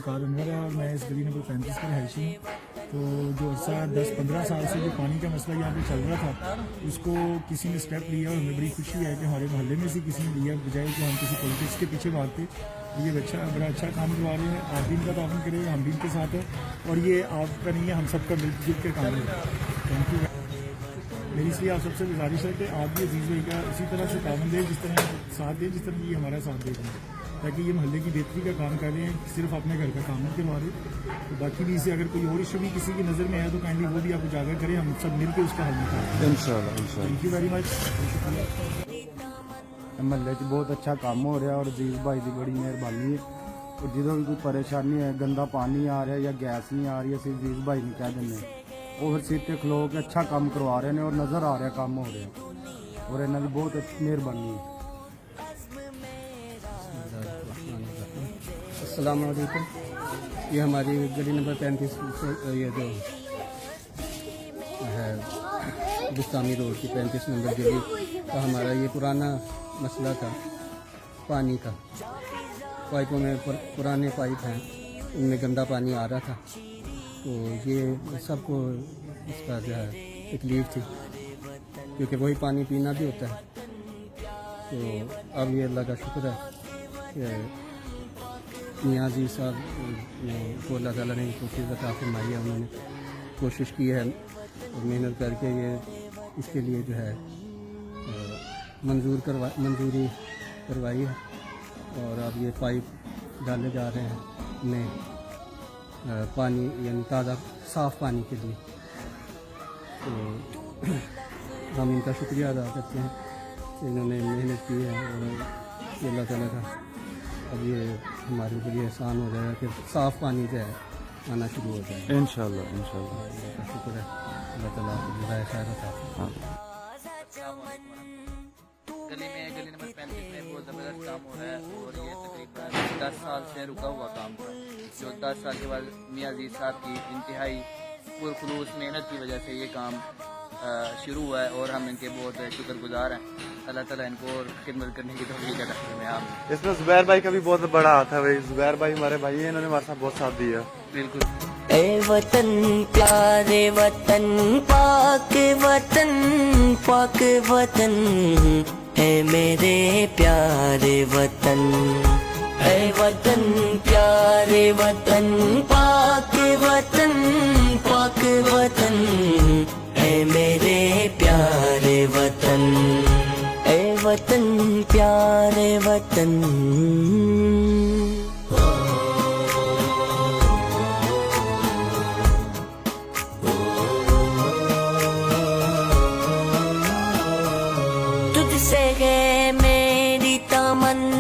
वकार अनवर है और मैं इस गली नंबर 35 का रहायशी हूँ। तो जो अर्सा 10-15 साल से जो पानी का मसला यहाँ पे चल रहा था उसको किसी ने स्टेप लिया और हमें बड़ी खुशी है कि हमारे मोहल्ले में से किसी ने लिया, बजाय कि हम किसी पॉलिटिक्स के पीछे भागते। ये बड़ा अच्छा काम करवा रहे हैं। आप भी इनका ताउन करें, हम भी इनके साथ हैं और ये आपका नहीं है, हम सबका मिलजुल के काम है। Thank you. मेरी इसलिए आप सबसे गुजारिश है कि आप भी अजीज़ भाई का इसी तरह से ताउन दें, जिस तरह साथ दें, जिस तरह ये हमारा साथ दे रहे हैं, ताकि ये मोहल्ले की बेहतरी का काम कर रहे हैं, सिर्फ अपने घर का काम नहीं करवा रहे। तो बाकी भी इसे अगर कोई और इशू भी किसी की नज़र में है तो काइंडली वो भी आप उजागर करें, हम सब मिल के उसका हल निकालें इंशाल्लाह। Thank you very much. महल्ले च बहुत अच्छा काम हो रहा है और अजीज भाई की बड़ी मेहरबानी है। और जो भी कोई परेशानी है, गंदा पानी आ रहा है या गैस नहीं आ रही है, असीं अजीज भाई ने कह दें वो फिर सिर ते खलो के अच्छा काम करवा रहे हैं और नज़र आ रहा है काम हो रहा है और इन्हों की बहुत मेहरबानी है। अस्सलाम वालेकुम। ये हमारी गली नंबर 35 ये जो है बुस्तामी रोड की 35 नंबर गली का हमारा ये पुराना मसला था पानी का। पाइपों में पुराने पाइप हैं, उनमें गंदा पानी आ रहा था, तो ये सबको इसका जो है तकलीफ़ थी, क्योंकि वही पानी पीना भी होता है। तो अब ये अल्लाह का शुक्र है कि मियाँ जी साहब को अल्लाह ताला ने कोशिश अता फरमाई है, उन्होंने कोशिश की है और मेहनत करके ये इसके लिए जो है मंजूरी करवाई है और अब ये पाइप डाले जा रहे हैं नए पानी यानी ताज़ा साफ़ पानी के लिए। तो हम इनका शुक्रिया अदा करते हैं कि इन्होंने मेहनत की है और ये अल्लाह ताला का अब ये हमारे लिए आसान हो जाएगा कि साफ़ पानी जो है आना शुरू हो जाएगा इंशाल्लाह इंशाल्लाह। अल्लाह का शुक्र है, अल्लाह ताला जज़ाए खैर अता फरमाए। गली नंबर 35 में बहुत ज़बरदस्त काम हो रहा है और ये तकरीबन 10 साल से रुका हुआ काम था, जो 10 साल के बाद मियाँ अजीज़ साहब की इंतहाई पुरखुलूस मेहनत की वजह से ये काम शुरू हुआ है और हम इनके बहुत शुक्रगुजार हैं। अल्लाह ताला इनको और खिदमत करने की तौफीक अता फरमाए। इसमें जुबैर भाई का भी बहुत बड़ा हाथ है भाई। जुबैर भाई हमारे भाई हैं, इन्होंने हमारे साथ बहुत साथ दिया। बिल्कुल। ए वतन प्यारे वतन पाक वतन पाक वतन है मेरे प्यारे वतन। ए वतन प्यारे वतन पाक वतन पाक वतन है मेरे प्यारे वतन। ए वतन प्यारे वतन। तुझसे है मेरी तमन्ना